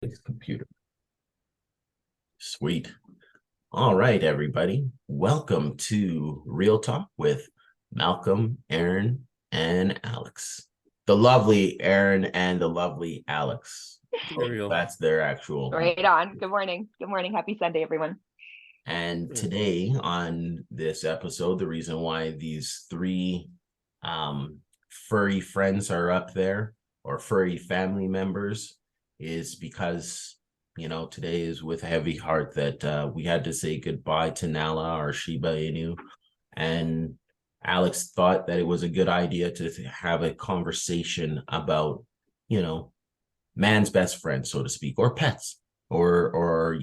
His computer. Sweet. All right, everybody. Welcome to Real Talk with Malcolm, Aaron, and Alex. The lovely Aaron and the lovely Alex. Ariel. That's their actual. Right on. Good morning. Good morning. Happy Sunday, everyone. And Yeah. today on this episode, the reason why these three furry friends are up there or furry family members is because, today is with a heavy heart that we had to say goodbye to Nala, our Shiba Inu. And Alex thought that it was a good idea to have a conversation about, man's best friend, so to speak, or pets, or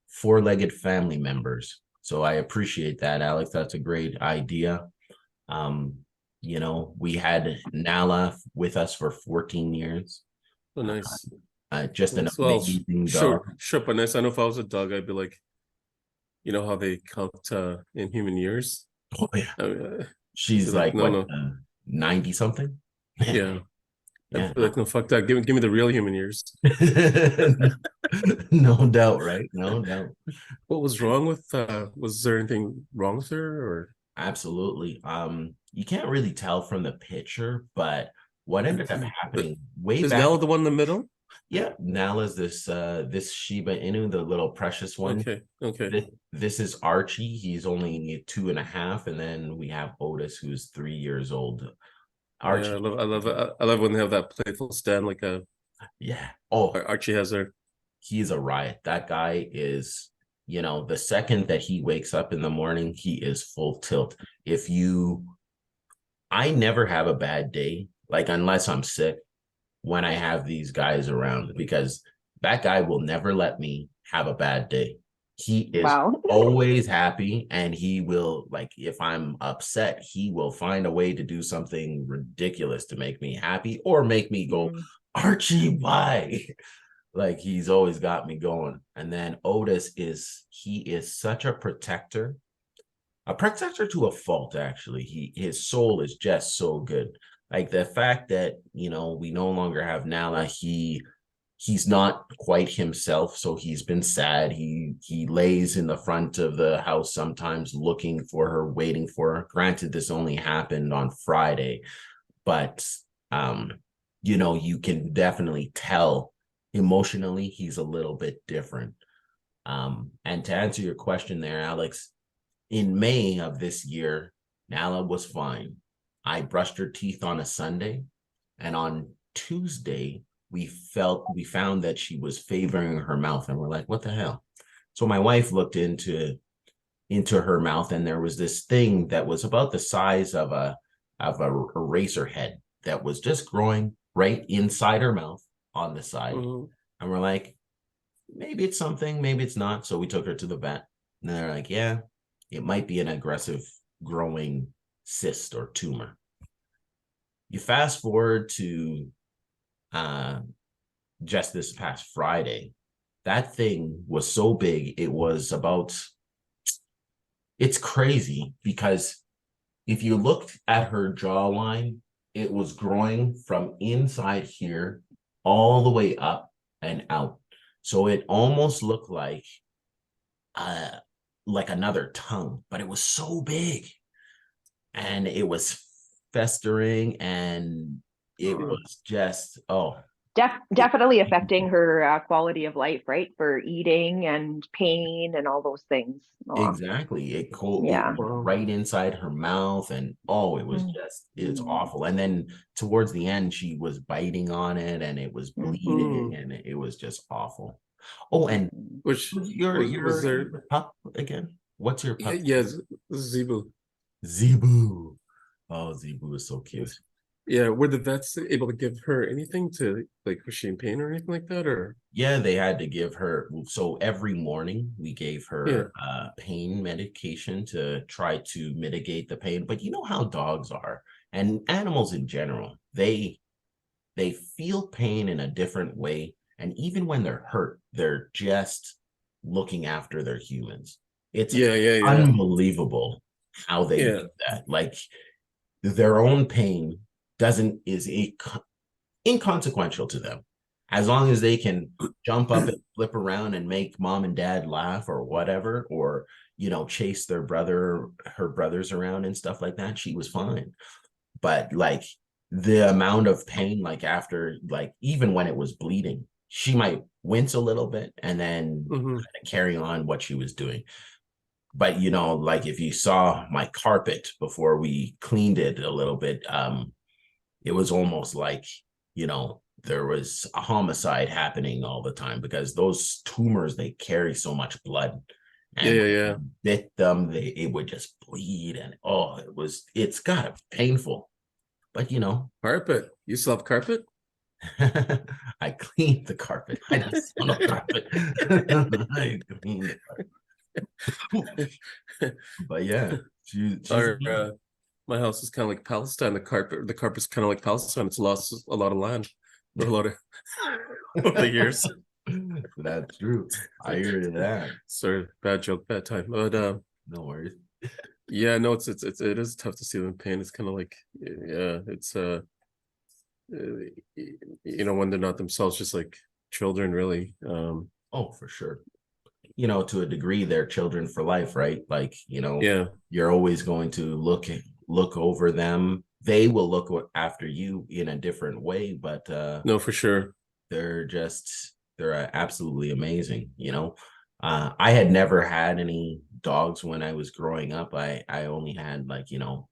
four-legged family members. So I appreciate that, Alex. That's a great idea. We had Nala with us for 14 years. Oh, nice. Just an Well, amazing sure, dog. sure, but nice. I know if I was a dog, I'd be like, you know how they count in human years? Oh, yeah. I mean, She's like, like, no, what, no, 90 something? yeah. Yeah. I'd be like, no, fuck that. Give me the real human years. No doubt, right? No doubt. What was wrong with? Was there anything wrong with her, or Absolutely. You can't really tell from the picture, but what ended up happening way is back. Nella the one in the middle? Yeah, Nala's this Shiba Inu, the little precious one. Okay. This is Archie. He's only 2.5, and then we have Otis, who's 3 years old. Archie, Yeah, I love when they have that playful stand like yeah. Oh, Archie has there. he's a riot. That guy is, the second that he wakes up in the morning, he is full tilt. I never have a bad day, like unless I'm sick, when I have these guys around, because that guy will never let me have a bad day. He is Wow. always happy, and he will, like, if I'm upset, he will find a way to do something ridiculous to make me happy or make me go, Archie, why? Like, he's always got me going. And then Otis he is such a protector to a fault. Actually, his soul is just so good. Like the fact that we no longer have Nala, he's not quite himself, so he's been sad. He lays in the front of the house sometimes looking for her, waiting for her. Granted, this only happened on Friday, but you can definitely tell emotionally he's a little bit different. And to answer your question there, Alex, in May of this year, Nala was fine. I brushed her teeth on a Sunday, and on Tuesday, we found that she was favoring her mouth, and we're like, what the hell? So my wife looked into her mouth, and there was this thing that was about the size of a eraser head that was just growing right inside her mouth on the side. Mm-hmm. And we're like, maybe it's something, maybe it's not. So we took her to the vet, and they're like, yeah, it might be an aggressive growing cyst or tumor. You fast forward to just this past Friday, that thing was so big. It's crazy because if you looked at her jawline, it was growing from inside here all the way up and out. So it almost looked like another tongue, but it was so big, and it was festering, and it was just Definitely affecting her quality of life, right? For eating and pain and all those things. exactly. It Yeah. right inside her mouth, and it's awful. And then towards the end, she was biting on it, and it was bleeding, and it was just awful. Oh, and Which your was there? pup again? What's your pup? Yes, Zeebo. Zeebo. Oh, Zeebo is so cute. Yeah, were the vets able to give her anything to, like, was she in pain or anything like that, or? Yeah, they had to give her. So every morning we gave her pain medication to try to mitigate the pain. But you know how dogs are, and animals in general, they feel pain in a different way. And even when they're hurt, they're just looking after their humans. It's unbelievable how they do that. Like, their own pain is inconsequential to them. as long as they can jump up and flip around and make mom and dad laugh or whatever, or chase her brothers around and stuff like that, she was fine. But like the amount of pain, like after, like even when it was bleeding, she might wince a little bit and then carry on what she was doing. But like if you saw my carpet before we cleaned it a little bit, it was almost like, there was a homicide happening all the time, because those tumors, they carry so much blood. And Yeah. bit them, it would just bleed, and it's kind of painful. But Carpet. You still have carpet? I cleaned the carpet. I didn't steal no carpet. I cleaned the carpet. But yeah, she's my house is kind of like Palestine. The carpet's kind of like Palestine. It's lost a lot of land for a lot of over the years. That's true. I hear that. Sorry, bad joke, bad time. But no worries. Yeah, no, it is tough to see them in pain. It's kind of like, yeah, it's when they're not themselves, just like children, really. Oh, for sure. To a degree, they're children for life, right? Like, yeah, you're always going to look over them. They will look after you in a different way, but no, for sure. They're absolutely amazing. I had never had any dogs when I was growing up. I only had like,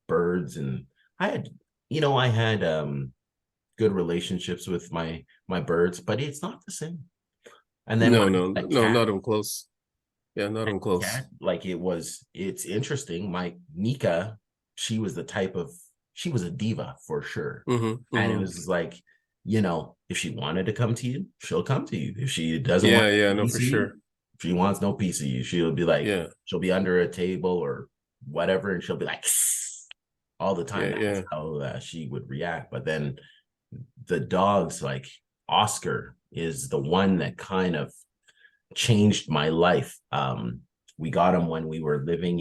birds, and I had good relationships with my birds, but it's not the same. And then no, not even close. Yeah, not even close. Cat, like it's interesting. My Nika, she was a diva for sure. And it was like, if she wanted to come to you, she'll come to you. If she doesn't want no, for sure. If she wants no piece of you, she'll be like, she'll be under a table or whatever, and she'll be like all the time. That's how she would react. But then the dogs, like Oscar, is the one that kind of changed my life. We got him when we were living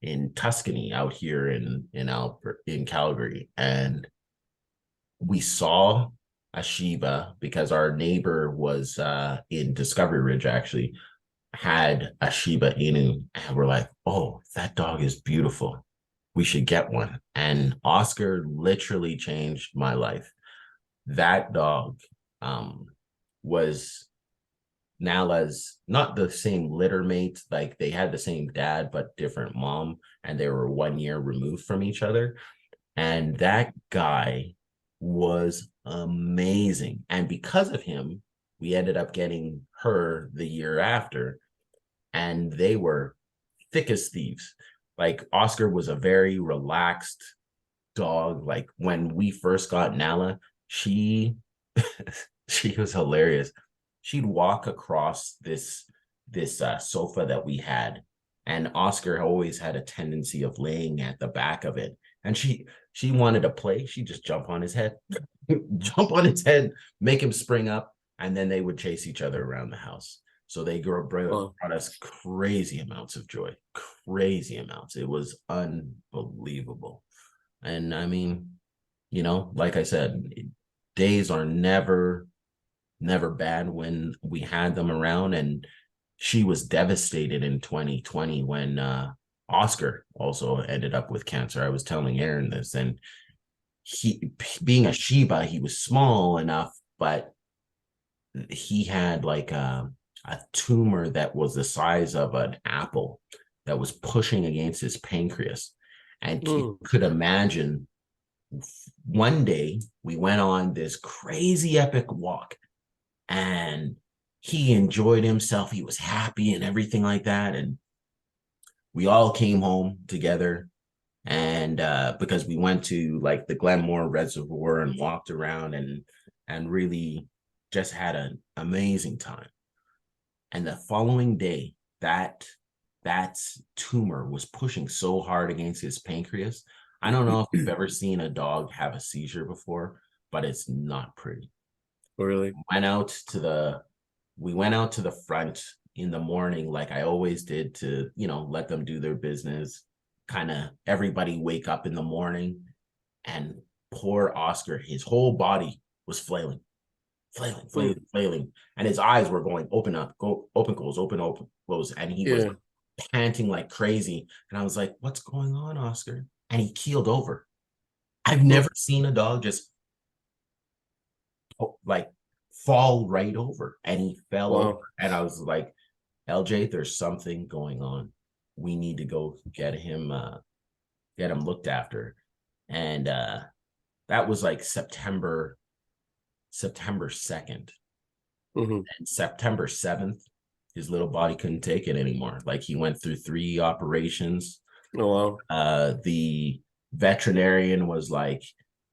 in Tuscany, out here in Calgary, and we saw a Shiba because our neighbor was in Discovery Ridge, actually had a Shiba Inu, and we're like, oh, that dog is beautiful, we should get one. And Oscar literally changed my life. That dog was Nala's, not the same litter mate, like they had the same dad but different mom, and they were 1 year removed from each other. And that guy was amazing, and because of him, we ended up getting her the year after, and they were thick as thieves. Like Oscar was a very relaxed dog. Like when we first got Nala, she was hilarious. She'd walk across this sofa that we had, and Oscar always had a tendency of laying at the back of it, and she wanted to play. She'd just jump on his head, make him spring up, and then they would chase each other around the house. So they brought us crazy amounts of joy, crazy amounts. It was unbelievable. And I mean, like I said, days are never bad when we had them around. And she was devastated in 2020 when Oscar also ended up with cancer. I was telling Aaron this, and he, being a Shiba, he was small enough, but he had like a tumor that was the size of an apple that was pushing against his pancreas. And you could imagine, one day we went on this crazy epic walk, and he enjoyed himself. He was happy and everything like that. And we all came home together, and because we went to like the Glenmore Reservoir and walked around and really just had an amazing time. And the following day, that tumor was pushing so hard against his pancreas. I don't know if you've ever seen a dog have a seizure before, but it's not pretty. Really? We went out to the front in the morning, like I always did, to let them do their business, kind of everybody wake up in the morning. And poor Oscar, his whole body was flailing. flailing. And his eyes were going open up, go open, close, open, close. And he was panting like crazy. And I was like, what's going on, Oscar? And he keeled over. I've never seen a dog just like fall right over. And he fell over. And I was like, LJ, there's something going on. We need to go get him looked after. And that was like September 2nd. And September 7th, his little body couldn't take it anymore. Like he went through 3 operations. The veterinarian was like,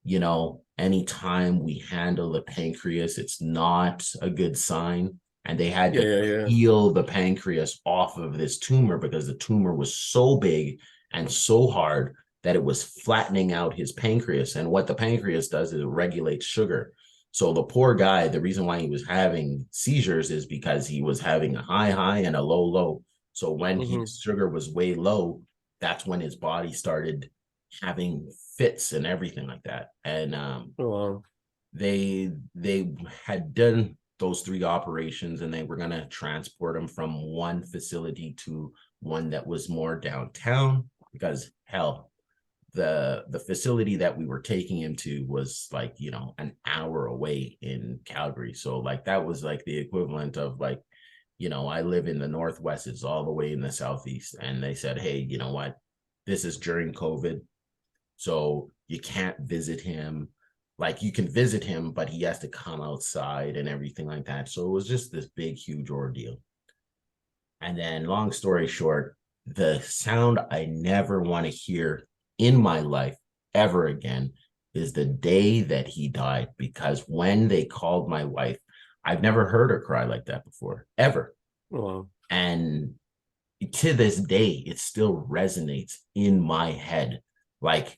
you know, anytime we handle the pancreas, it's not a good sign. And they had to peel the pancreas off of this tumor because the tumor was so big and so hard that it was flattening out his pancreas. And what the pancreas does is it regulates sugar. So the poor guy, the reason why he was having seizures is because he was having a high and a low. So when his sugar was way low, that's when his body started having fits and everything like that. And they had done those 3 operations, and they were going to transport him from one facility to one that was more downtown, because hell, the facility that we were taking him to was like, you know, an hour away in Calgary. So like that was like the equivalent of like, you know, I live in the Northwest, it's all the way in the Southeast. And they said, hey, you know what, this is during COVID, so you can't visit him. Like you can visit him, but he has to come outside and everything like that. So it was just this big, huge ordeal. And then long story short, the sound I never want to hear in my life ever again is the day that he died, because when they called my wife, I've never heard her cry like that before, ever. And to this day, it still resonates in my head. Like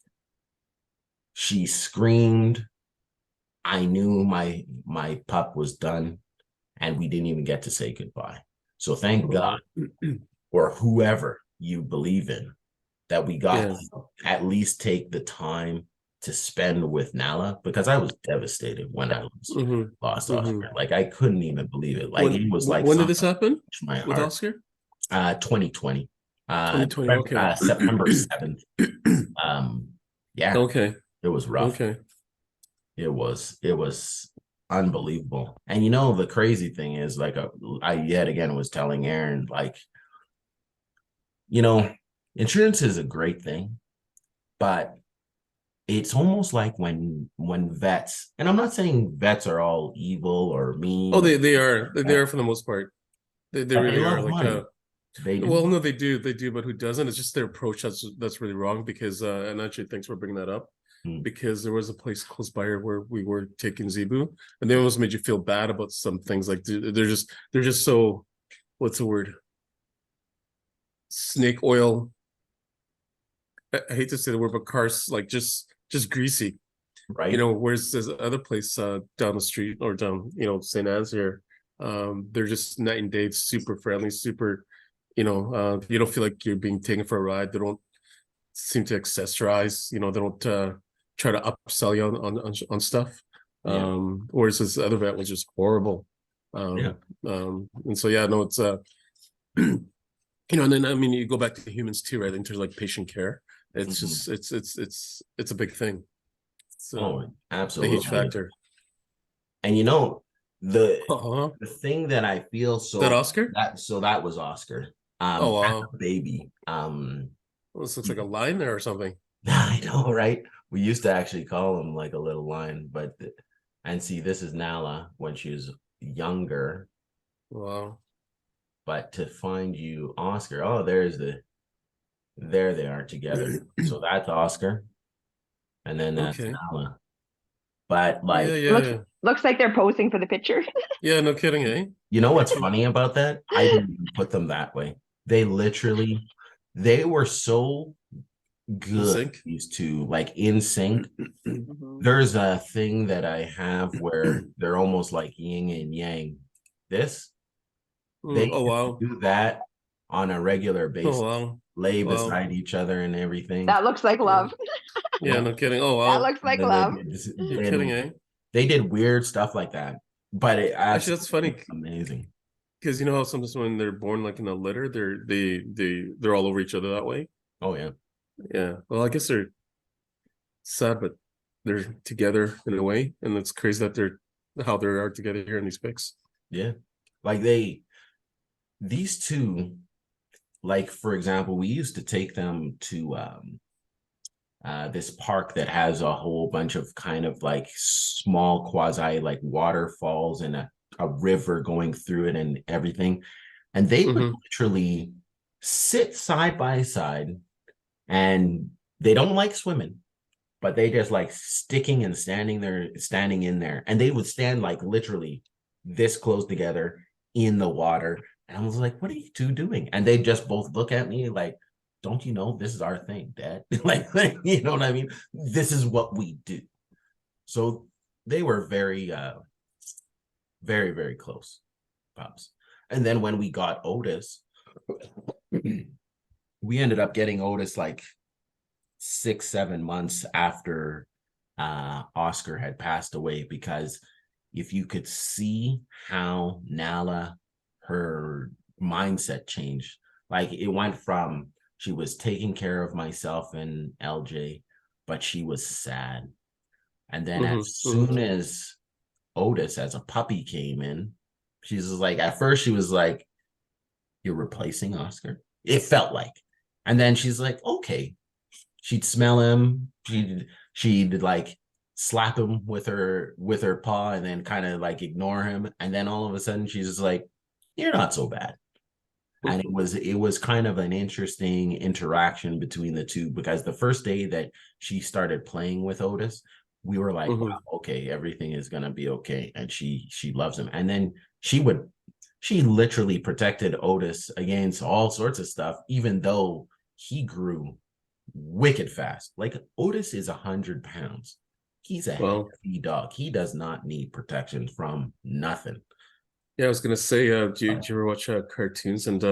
she screamed. I knew my pup was done, and we didn't even get to say goodbye. So thank God, or whoever you believe in, that we got to at least take the time to spend with Nala, because I was devastated when I lost Oscar. Like I couldn't even believe it. Like it was like, when did this happen with heart. Oscar? 2020. 2020. Okay. September 7th. It was rough. It was unbelievable. And you know, the crazy thing is, like, I yet again was telling Aaron, like, you know, insurance is a great thing, but it's almost like when vets, and I'm not saying vets are all evil or mean. Oh, they are for the most part. They really are. Like they do. Well, no, they do, but who doesn't? It's just their approach that's really wrong. Because and actually, thanks for bringing that up. Because there was a place close by here where we were taking Zeebo, and they almost made you feel bad about some things. Like they're just so, what's the word? Snake oil. I hate to say the word, but cars, like just greasy, right? You know, whereas there's other place down the street, or down, you know, St. Anne's here, they're just night and day, super friendly, super, you know, you don't feel like you're being taken for a ride. They don't seem to accessorize, you know, they don't try to upsell you on stuff. Whereas this other vet was just horrible. And so no, it's you know, and then I mean, you go back to humans too, right? In terms of like patient care, it's just it's a big thing. So absolutely, a huge factor. And you know, the thing that I feel that Oscar, that was Oscar. Oh wow, baby. This looks like a line there or something. I know, right? We used to actually call him like a little lion, but and see, this is Nala when she was younger. Wow. But to find you Oscar, there they are together. So that's Oscar, and then that's Nala. But like, looks like they're posing for the picture. Yeah, no kidding, eh? You know what's funny about that? I didn't even put them that way. They were so good, these two, like in sync. There's a thing that I have where they're almost like yin and yang. They do that on a regular basis. Lay beside each other and everything. That looks like love. Yeah, no kidding. Oh wow. That looks like love. You're kidding, eh? They did weird stuff like that. but it Actually, that's funny amazing. because you know how sometimes when they're born like in a litter, they're all over each other that way. Oh yeah. Yeah. Well, I guess they're sad, but they're together in a way, and it's crazy that they're how they are together here in these pics. Yeah. Like these two, like for example, we used to take them to this park that has a whole bunch of kind of like small quasi like waterfalls and a river going through it and everything. And they would Mm-hmm. literally sit side by side, and they don't like swimming, but they just like sticking and standing in there. And they would stand like literally this close together in the water. And I was like, what are you two doing? And they just both look at me like, don't you know this is our thing, Dad? like, you know what I mean? This is what we do. So they were very, very, very close pups. And then when we got Otis, we ended up getting Otis like 6, 7 months after Oscar had passed away, because if you could see how Nala, her mindset changed, like it went from she was taking care of myself and LJ, but she was sad. And then Mm-hmm. as Mm-hmm. soon as Otis as a puppy came in, she's like, at first she was like, you're replacing Oscar. It felt like. And then she's like, okay. She'd smell him. She'd like slap him with her paw and then kind of like ignore him. And then all of a sudden she's just like, you're not so bad. And it was kind of an interesting interaction between the two, because the first day that she started playing with Otis, we were like, Mm-hmm. wow, okay, everything is gonna be okay. And she loves him. And then she literally protected Otis against all sorts of stuff, even though he grew wicked fast. Like Otis is 100 pounds. He's a Well, heavy dog. He does not need protection from nothing. yeah, I was gonna say, do you ever watch cartoons and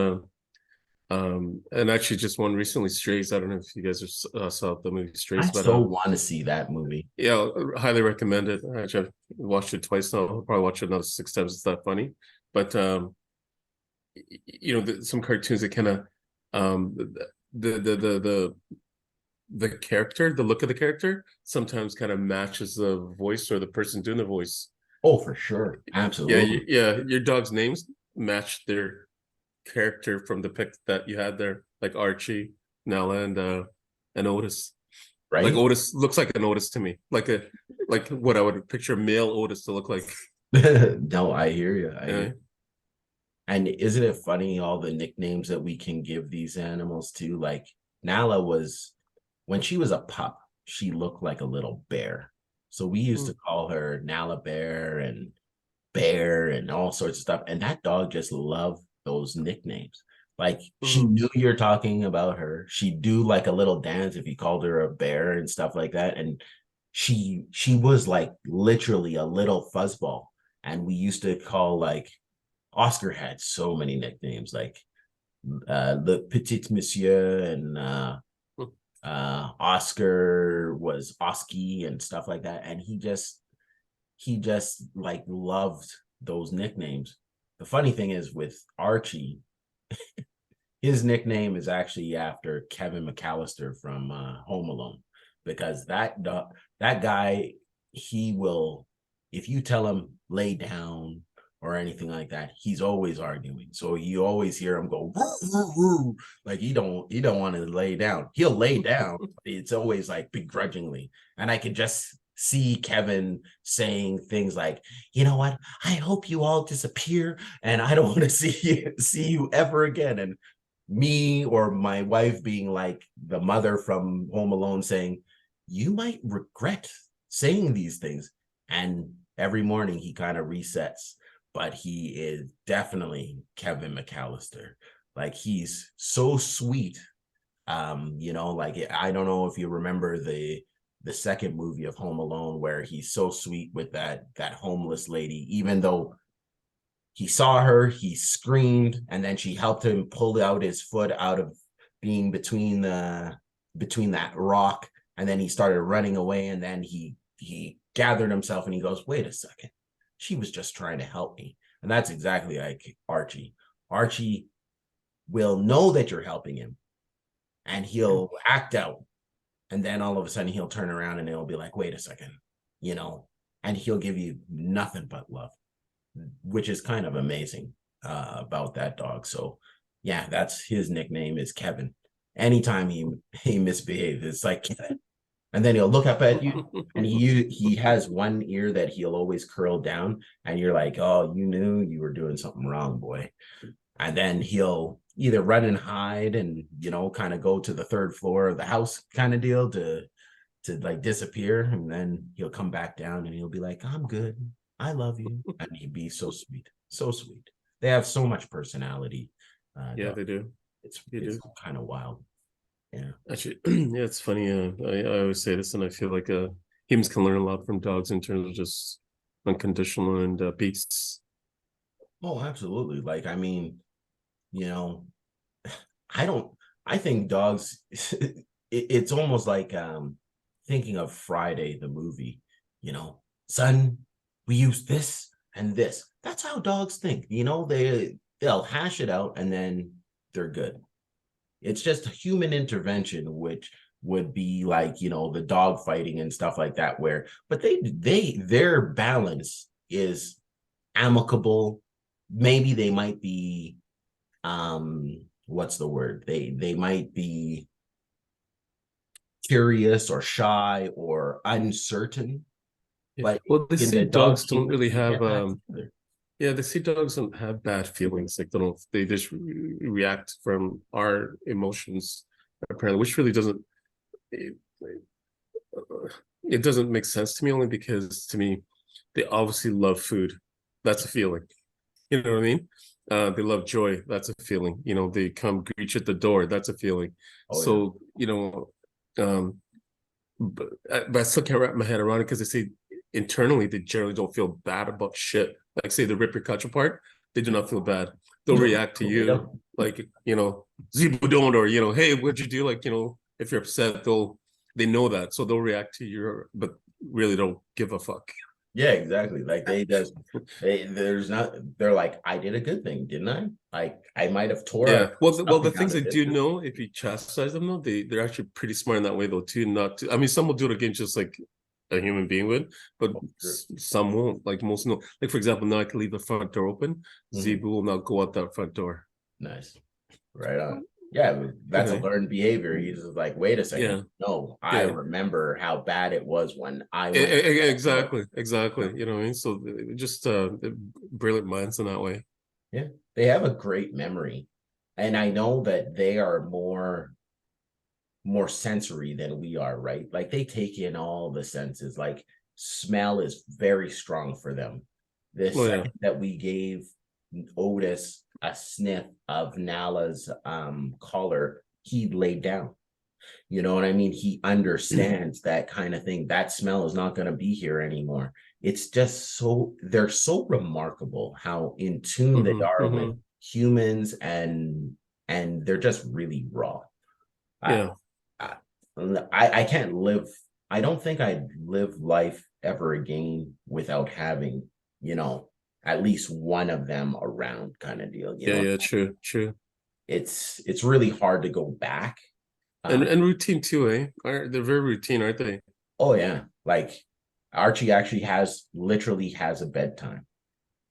actually just one recently, Strays. I don't know if you guys saw the movie I Strays, but so want to see that movie. yeah, I highly recommend it. Actually, I've watched it twice now. I'll probably watch it another 6 times. It's that funny. But you know, some cartoons that kind of the the the the the character, the look of the character, sometimes kind of matches the voice or the person doing the voice. Oh, for sure. Yeah, Absolutely. yeah. Your dog's names match their character from the pic that you had there, like Archie, Nala, and Otis. Like Right? Otis looks like an Otis to me, like what I would picture male Otis to look like. No, I hear you. I hear Yeah. you. And isn't it funny all the nicknames that we can give these animals too? Like Nala was, when she was a pup, she looked like a little bear. So we used to call her Nala Bear and Bear and all sorts of stuff. And that dog just loved those nicknames. Like she Mm-hmm. knew you're talking about her. She'd do like a little dance if you called her a bear and stuff like that. And she was like literally a little fuzzball. And we used to call like Oscar had so many nicknames like Le Petit Monsieur, and Oscar was Oski and stuff like that. And he just like loved those nicknames. The funny thing is with Archie, his nickname is actually after Kevin McAllister from Home Alone, because that guy, he will, if you tell him lay down or anything like that, he's always arguing. So you always hear him go woo, woo, woo. Like he don't want to lay down. He'll lay down, but it's always like begrudgingly. And I could just see Kevin saying things like, you know what, I hope you all disappear and I don't want to see you ever again. And me or my wife being like the mother from Home Alone saying, you might regret saying these things. And every morning he kind of resets, but he is definitely Kevin McAllister. Like he's so sweet. Like I don't know if you remember the second movie of Home Alone where he's so sweet with that homeless lady, even though he saw her, he screamed, and then she helped him pull out his foot out of being between that rock, and then he started running away, and then he gathered himself and he goes, wait a second, she was just trying to help me. And that's exactly like Archie. Archie will know that you're helping him and he'll act out. And then all of a sudden he'll turn around and he'll be like, wait a second, you know, and he'll give you nothing but love, which is kind of amazing about that dog. So yeah, that's his nickname is Kevin. Anytime he misbehaves, it's like Kevin. And then he'll look up at you and he has one ear that he'll always curl down and you're like, oh, you knew you were doing something wrong, boy. And then he'll either run and hide and, you know, kind of go to the third floor of the house kind of deal to like disappear. And then he'll come back down and he'll be like, I'm good. I love you. And he'd be so sweet. So sweet. They have so much personality. Yeah, they do. It's kind of wild. Yeah. Actually, yeah, it's funny. I always say this, and I feel like humans can learn a lot from dogs in terms of just unconditional and peace. Oh, absolutely. Like, I mean, you know, I think dogs, it's almost like thinking of Friday, the movie, you know, son, we use this and this. That's how dogs think, you know, they'll hash it out and then they're good. It's just human intervention, which would be like, you know, the dog fighting and stuff like that, but their balance is amicable. Maybe they might be, what's the word? They might be curious or shy or uncertain. But well, they say dogs don't really have yeah, they say dogs don't have bad feelings. Like they just react from our emotions, apparently, which really it doesn't make sense to me, only because to me, they obviously love food. That's a feeling. You know what I mean? They love joy. That's a feeling. You know, they come greet you at the door. That's a feeling. So, you know, but I still can't wrap my head around it because they say internally they generally don't feel bad about shit. Like say the rip your cut apart, they do not feel bad. They'll react to you like, you know, Zeebo don't, or, you know, hey, what'd you do? Like, you know, if you're upset, they know that. So they'll react to you, but really don't give a fuck. Yeah, exactly. Like they're like, I did a good thing, didn't I? Like I might have tore up. Well, the things they do know, if you chastise them though, they're actually pretty smart in that way though too. Not to, I mean, some will do it again just like a human being would, but some won't. Like most no. Like for example, now I can leave the front door open. Zeebo will not go out that front door. Nice, right on. Yeah, that's a learned behavior. He's like, wait a second. Yeah. No, I remember how bad it was when I went. Exactly. You know what I mean? So just brilliant minds in that way. Yeah, they have a great memory, and I know that they are more sensory than we are, right? Like they take in all the senses. Like smell is very strong for them. This second that we gave Otis a sniff of Nala's collar, he laid down. You know what I mean? He understands that kind of thing. That smell is not going to be here anymore. It's just they're so remarkable how in tune they are with humans, and they're just really raw. I can't live. I don't think I'd live life ever again without having, you know, at least one of them around, kind of deal. You know? True. It's really hard to go back. And routine too, eh? They're very routine, aren't they? Oh yeah, like Archie actually literally has a bedtime.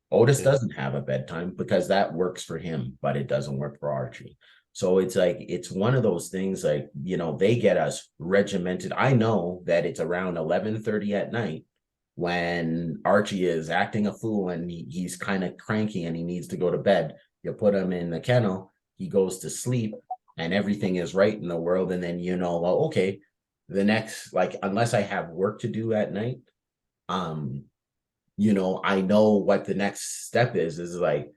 Otis doesn't have a bedtime because that works for him, but it doesn't work for Archie. So it's like, it's one of those things, like, you know, they get us regimented. I know that it's around 11:30 at night when Archie is acting a fool and he's kind of cranky and he needs to go to bed. You put him in the kennel, he goes to sleep, and everything is right in the world. And then, you know, well, okay, the next, like, unless I have work to do at night, you know, I know what the next step is like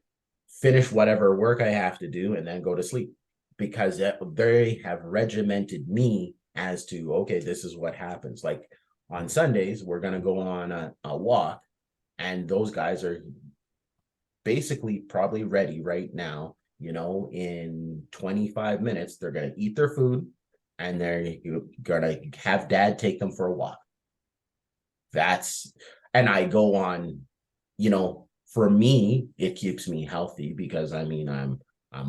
finish whatever work I have to do and then go to sleep, because they have regimented me as to, okay, this is what happens. Like on Sundays, we're going to go on a walk, and those guys are basically probably ready right now. You know, in 25 minutes, they're going to eat their food and they're going to have dad take them for a walk. And I go on you know, for me, it keeps me healthy because I mean, I'm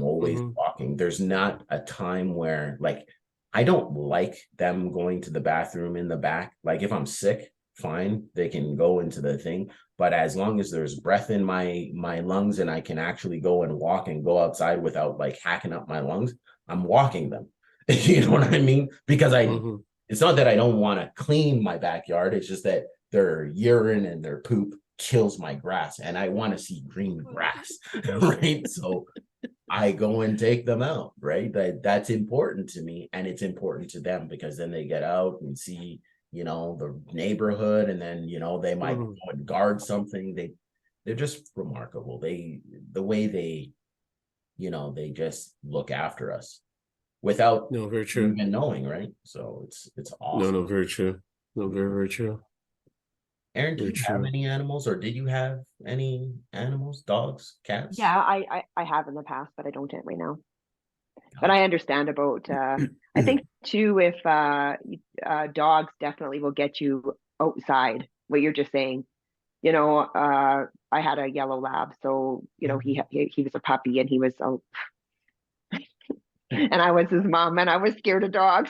always Mm-hmm. walking. There's not a time where like I don't like them going to the bathroom in the back. Like if I'm sick, fine, they can go into the thing. But as long as there's breath in my lungs and I can actually go and walk and go outside without like hacking up my lungs, I'm walking them. You know what I mean? Because Mm-hmm. it's not that I don't want to clean my backyard. It's just that their urine and their poop kills my grass and I want to see green grass. Right. So I go and take them out, right? That's important to me and it's important to them because then they get out and see, the neighborhood and then, they might Mm-hmm. go and guard something. They're just remarkable. The way they just look after us without No, very true. even knowing, right? So it's No, awesome. no, very true. No, very, very true. Aaron, do Very you have true. any animals or did you have any animals, dogs, cats? Yeah, I have in the past, but I don't right now. But Gotcha. I understand about I think too if dogs definitely will get you outside. What you're just saying, I had a yellow lab, so he was a puppy and he was and I was his mom and I was scared of dogs.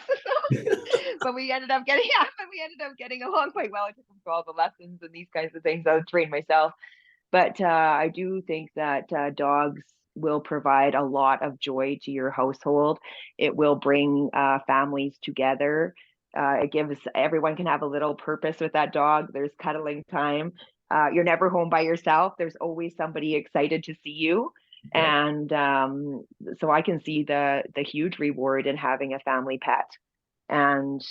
But we ended up getting yeah, but we ended up getting along quite well. I took him through all the lessons and these kinds of things. I would train myself. But I do think that dogs will provide a lot of joy to your household. It will bring families together. It gives everyone can have a little purpose with that dog. There's cuddling time. You're never home by yourself. There's always somebody excited to see you. Yep. And so I can see the huge reward in having a family pet. And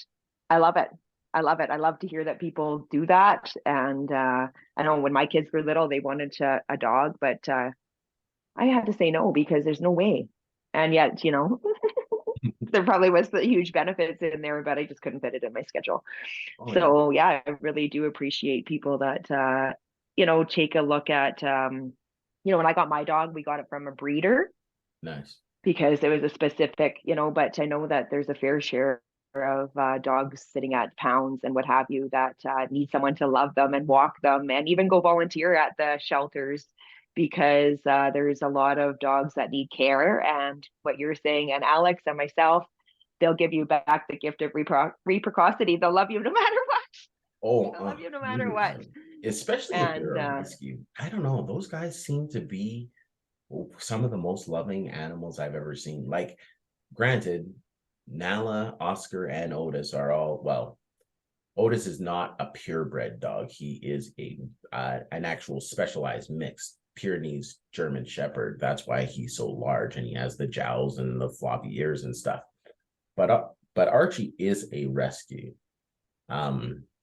I love it. I love it. I love to hear that people do that. And I know when my kids were little, they wanted a dog, but I had to say no because there's no way. And yet, there probably was the huge benefits in there, but I just couldn't fit it in my schedule. Oh yeah. So yeah, I really do appreciate people that take a look at when I got my dog, we got it from a breeder Nice. because it was a specific, but I know that there's a fair share of dogs sitting at pounds and what have you that need someone to love them and walk them and even go volunteer at the shelters because there's a lot of dogs that need care. And what you're saying, and Alex and myself, they'll give you back the gift of reciprocity. They'll love you no matter what. Oh, They'll love you no matter what. 100%. Especially if And they're a rescue. I don't know. Those guys seem to be some of the most loving animals I've ever seen. Like, granted, Nala, Oscar, and Otis are all, well, Otis is not a purebred dog. He is an actual specialized mix, Pyrenees German Shepherd. That's why he's so large and he has the jowls and the floppy ears and stuff. But Archie is a rescue.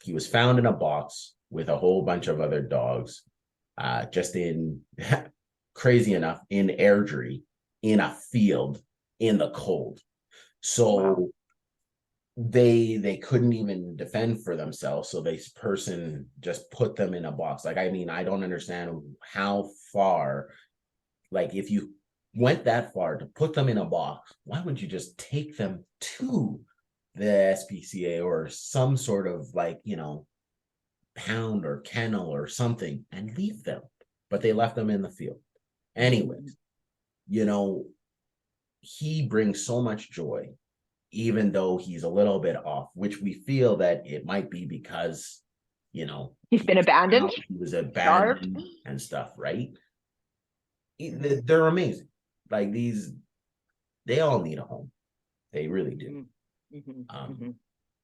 He was found in a box with a whole bunch of other dogs, just in crazy enough in Airdrie, in a field in the cold. wow. So they couldn't even defend for themselves. So this person just put them in a box. Like, I mean, I don't understand how far, like if you went that far to put them in a box, why wouldn't you just take them to the SPCA or some sort of like, pound or kennel or something and leave them? But they left them in the field. Anyways, you know, he brings so much joy, even though he's a little bit off, which we feel that it might be because, He's been abandoned, he was starved. abandoned and stuff, right? They're amazing. Like they all need a home. They really do. Mm-hmm. Um, Mm-hmm.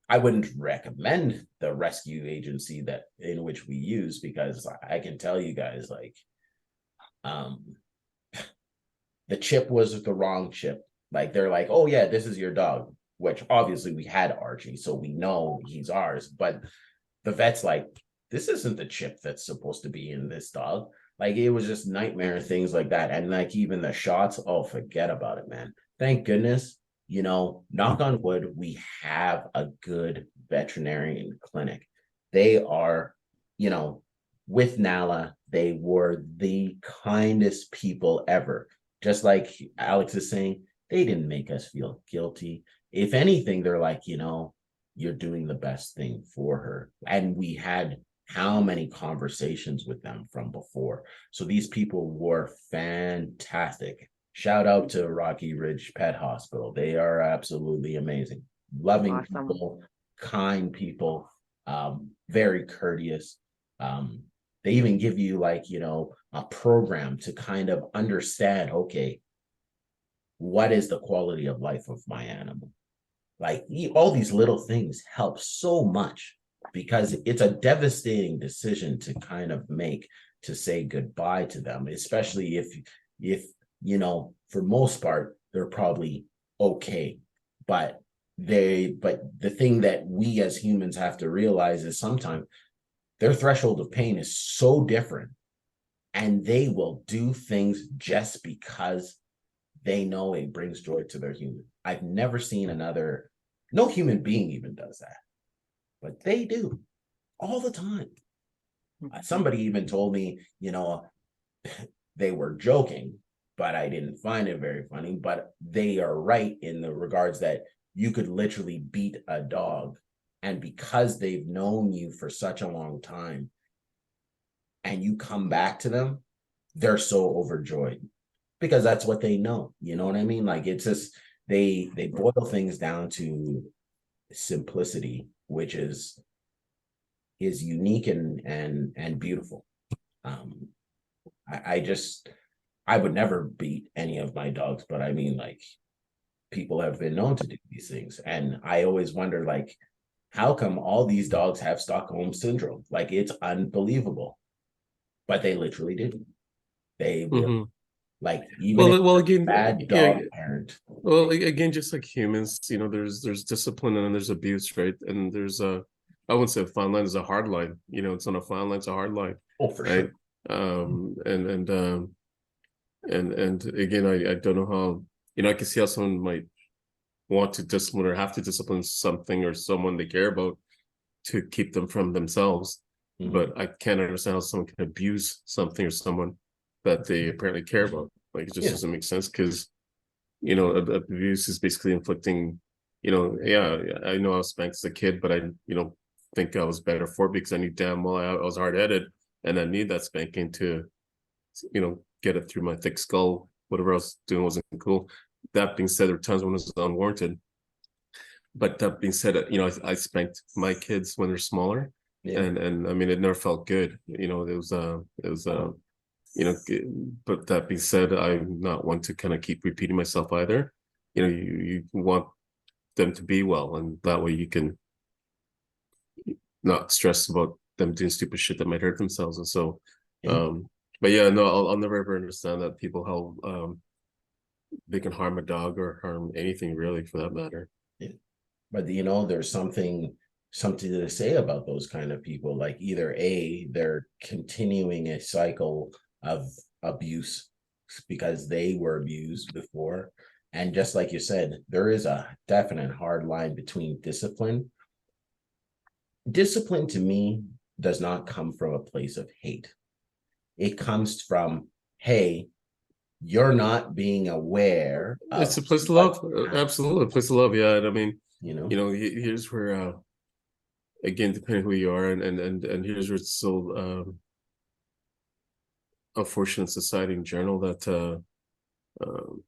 I wouldn't recommend the rescue agency that in which we use because I can tell you guys like um the chip was the wrong chip. Like they're like, oh yeah, this is your dog, which obviously we had Archie, so we know he's ours. But the vet's like, this isn't the chip that's supposed to be in this dog. Like it was just nightmare things like that. And like even the shots, oh, forget about it, man. Thank goodness, knock on wood, we have a good veterinarian clinic. They are, you know, with Nala, they were the kindest people ever. Just like Alex is saying, they didn't make us feel guilty. If anything, they're like, you're doing the best thing for her. And we had how many conversations with them from before. So these people were fantastic. Shout out to Rocky Ridge Pet Hospital. They are absolutely amazing. Loving Awesome. people, kind people, very courteous. They even give you like, you know, a program to kind of understand, okay, what is the quality of life of my animal? Like all these little things help so much because it's a devastating decision to kind of make to say goodbye to them, especially if you know, for most part, they're probably okay. But the thing that we as humans have to realize is sometimes their threshold of pain is so different and they will do things just because they know it brings joy to their human. I've never seen no human being even does that, but they do all the time. Somebody even told me, you know, they were joking, but I didn't find it very funny. But they are right in the regards that you could literally beat a dog, and because they've known you for such a long time and you come back to them, they're so overjoyed because that's what they know. You know what I mean? Like it's just they boil things down to simplicity, which is unique and beautiful. Um, I would never beat any of my dogs, but I mean, like people have been known to do these things, and I always wonder, like, how come all these dogs have Stockholm syndrome? Like it's unbelievable, but they literally do. They will, Mm-hmm. like, even if Well, again, bad yeah. dog parent. Well, again, just like humans, you know, there's discipline and then there's abuse, right? And there's I wouldn't say a fine line, there's a hard line. You know, it's not a fine line, it's a hard line, Oh, for right? sure. And again, I don't know how, you know, I can see how someone might want to discipline or have to discipline something or someone they care about to keep them from themselves. Mhm. But I can't understand how someone can abuse something or someone that they apparently care about. Like it just Yeah. doesn't make sense because, you know, abuse is basically inflicting, you know, yeah, I know I was spanked as a kid, but I, you know, think I was better for it because I knew damn well I was hard-headed and I need that spanking to, you know, get it through my thick skull. Whatever I was doing wasn't cool. That being said, there were times when it was unwarranted. But that being said, you know, I spanked my kids when they're smaller, Yeah. and I mean, it never felt good. You know, you know, but that being said, I'm not one to kind of keep repeating myself either. You know, you want them to be well, and that way you can not stress about them doing stupid shit that might hurt themselves. And so, Yeah. but yeah, no, I'll never ever understand that people how they can harm a dog or harm anything really for that matter. Yeah. But you know, there's something to say about those kind of people. Like either A, they're continuing a cycle of abuse because they were abused before. And just like you said, there is a definite hard line between discipline. Discipline to me does not come from a place of hate. It comes from, hey, you're not being aware of It's a place to what, love, absolutely a place to love. Yeah, and I mean, you know. you know, here's where again, depending who you are, and here's where it's so unfortunate society in general that um,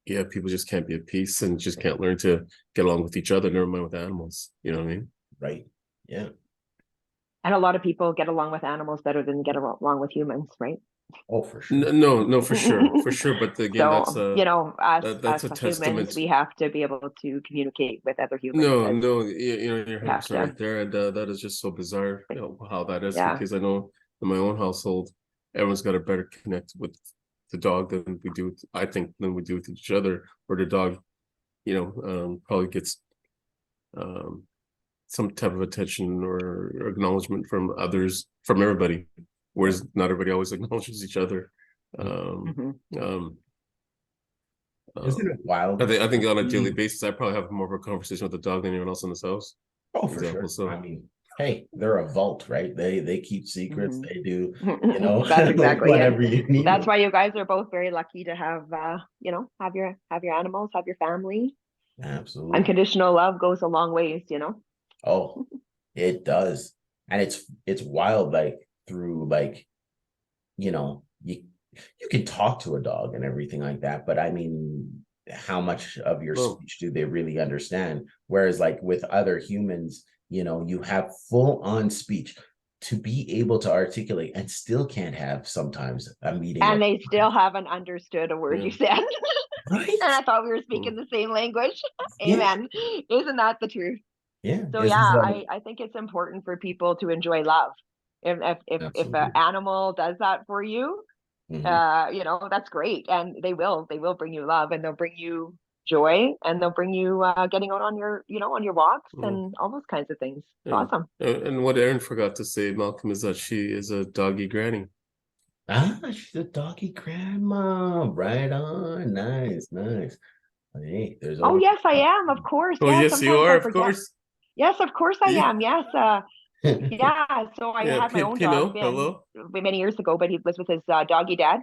yeah, people just can't be at peace and just can't learn to get along with each other, never mind with animals. You know what I mean? Right. Yeah. And a lot of people get along with animals better than get along with humans, right? Oh, for sure. No, for sure. But again, that's So, you know, that's a humans, testament. we have to be able to communicate with other humans. No, you know, you're We have 100% to, right there, and that is just so bizarre, you know, how that is yeah. because I know in my own household, everyone's got a better connect with the dog than we do, I think, than we do with each other, or the dog, you know, probably gets um some type of attention or acknowledgement from others, from everybody, whereas not everybody always acknowledges each other. Um, Mm-hmm. um, Isn't it um, wild? I think on a daily basis, I probably have more of a conversation with the dog than anyone else in this house. Oh, For for example, sure. I so mean, hey, they're a vault, right? They keep secrets. They do, you Mm-hmm. know, That's exactly it. whenever you need That's them. why you guys are both very lucky to have, you know, have your animals, have your family. Absolutely. Unconditional love goes a long ways, you know. Oh, it does. And it's wild, like through like, you know, you can talk to a dog and everything like that, but I mean, how much of your Well, speech do they really understand? Whereas like with other humans, you know, you have full on speech to be able to articulate and still can't have sometimes a meeting And of they still haven't understood a word yeah. you said. right. And I thought we were Mm. speaking the same language. Yeah, Amen. Isn't that the truth? yeah. So It's yeah, just like I think it's important for people to enjoy love. If an absolutely. animal does that for you, Mhm. you know, that's great. And they will bring you love, and they'll bring you joy, and they'll bring you getting out on your, you know, on your walks Mm. and all those kinds of things. It's And, awesome. and what Erin forgot to say, Malcolm, is that she is a doggy granny. Ah, she's a doggy grandma. Right on. Nice, nice. Hey, there's Oh always yes, I am. Of course. Oh, Yeah, yes, you sometimes are, I of forget. course. Yes, of course I Yeah, am. Yes. Yeah. So I yeah. had my own dog, Pino, Finn, hello. many years ago, but he was with his doggy dad.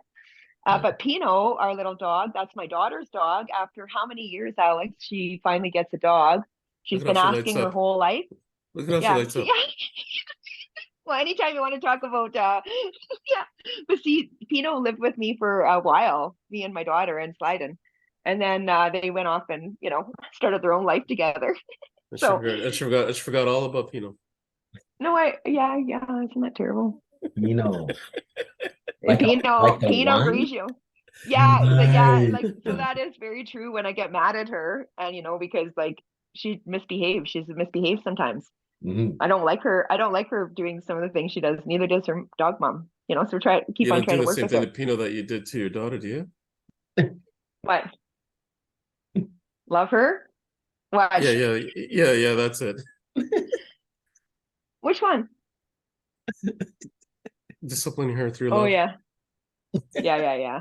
Yeah. But Pino, our little dog, that's my daughter's dog. After how many years, Alex, she finally gets a dog. Look She's at how been she lights asking her up. whole life. Look at how she Yeah. lights See, up. well, anytime you want to talk about, yeah. But see, Pino lived with me for a while, me and my daughter in Sliden. And then they went off and, you know, started their own life together. So, I just forgot all about Pino. no, yeah, isn't that terrible? You know, like Pino, like the Pino wine. Grigio. Yeah, Nice. like so that is very true when I get mad at her, and you know, because like she misbehaves. She's misbehaved sometimes. Mhm. I don't like her. I don't like her doing some of the things she does. Neither does her dog mom. You know, so keep You on don't do trying to the work same with thing her. to Pino that you did to your daughter, do you? What? Love her? What? Yeah. That's it. Which one? Disciplining her through Oh love. yeah, yeah.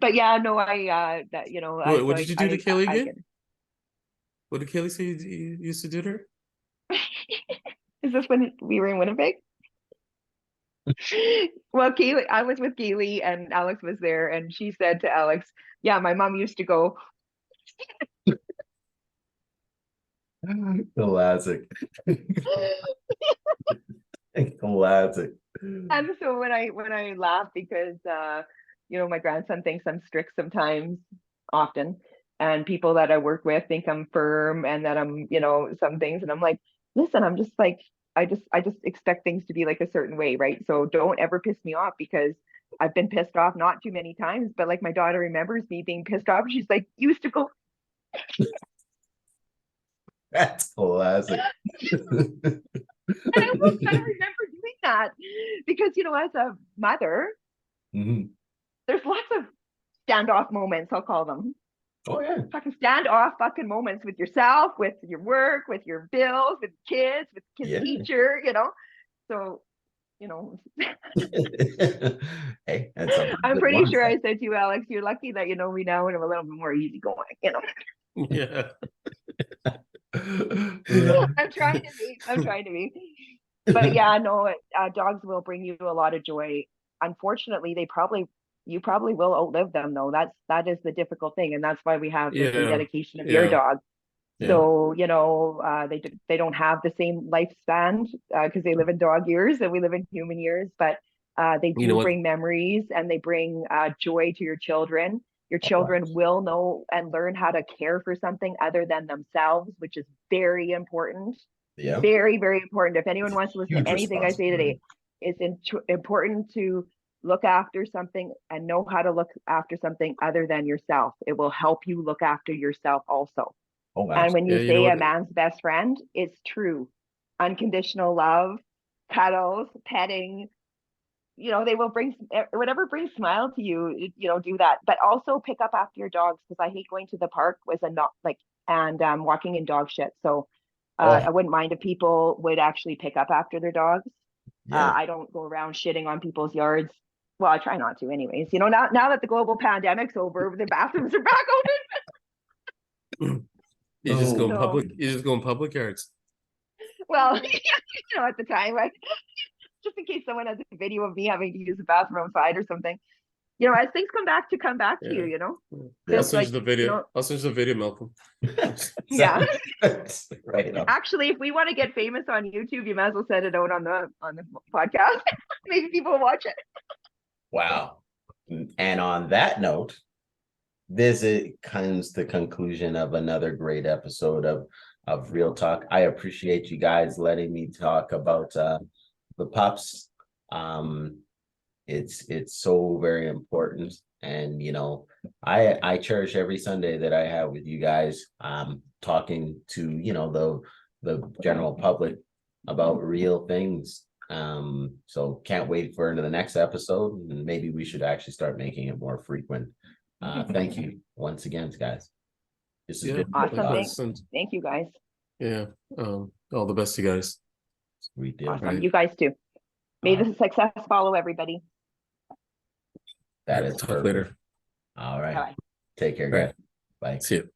But yeah, no, I that you know, I What so did you do to I Kaylee I again? get. What did Kaylee say you used to do to her? Is this when we were in Winnipeg? Well, Kaylee, I was with Kaylee and Alex was there, and she said to Alex, "Yeah, my mom used to go." Classic. Classic. And so when I laugh because you know, my grandson thinks I'm strict sometimes, often, and people that I work with think I'm firm and that I'm, you know, some things, and I'm like, listen, I'm just like, I just expect things to be like a certain way, right? So don't ever piss me off because I've been pissed off not too many times, but like my daughter remembers me being pissed off. She's like, you used to go. That's classic. And I almost kind of remember doing that because, you know, as a mother, Mhm. there's lots of standoff moments, I'll call them. Oh yeah. Fucking standoff fucking moments with yourself, with your work, with your bills, with kids, with kids' Yeah. teacher, you know. So, you know, Hey, and sometimes I'm it pretty wants sure that. I said to you, Alex, you're lucky that you know me now and I'm a little bit more easygoing, you know. Yeah. I'm trying to be. I'm trying to be. But yeah, no, dogs will bring you a lot of joy. Unfortunately, you probably will outlive them though. That is the difficult thing, and that's why we have the Yeah. rededication of your Yeah. dog. Yeah. So you know, they don't have the same lifespan because they live in dog years and we live in human years, but they You know do what? bring memories and they bring joy to your children. Your Oh, children will know and learn how to care for something other than themselves, which is very important. yeah. Very, very important. If anyone wants to listen to Huge anything I say responsibility. today, it's important to look after something and know how to look after something other than yourself. It will help you look after yourself also. Oh, And when Yeah, you absolutely. you know say what? a man's best friend, it's true. Unconditional love, cuddles, petting, you know, they will bring whatever brings smile to you, you know, do that. But also pick up after your dogs because I hate going to the park with a not like and walking in dog shit. So Oh, I wouldn't mind if people would actually pick up after their dogs. yeah. I don't go around shitting on people's yards. Well, I try not to, anyways. You know, now that the global pandemic's over, the bathrooms are back You just go open. Oh, in So, public. You just go in public yards. well, you know, at the time, just in case someone has a video of me having to use the bathroom outside or something. you know, as things come back to you, Yeah. you know, I'll because send you like, the video. you know, I'll send you the video, Malcolm. yeah. Right on. Actually, if we want to get famous on YouTube, you might as well send it out on the podcast. Maybe people will watch it. Wow. And on that note, this comes the conclusion of another great episode of Real Talk. I appreciate you guys letting me talk about the pups. It's so very important, and you know, I cherish every Sunday that I have with you guys, talking to, you know, the general public about real things. So can't wait for the next episode, and maybe we should actually start making it more frequent. Thank you once again, guys. This is good. Awesome. Thank you guys. Yeah. All the best, you guys. Sweet deal. Awesome. Right. You guys too. May the success follow everybody. That is talk later. All right. Bye. Take care, guys. Bye. See you.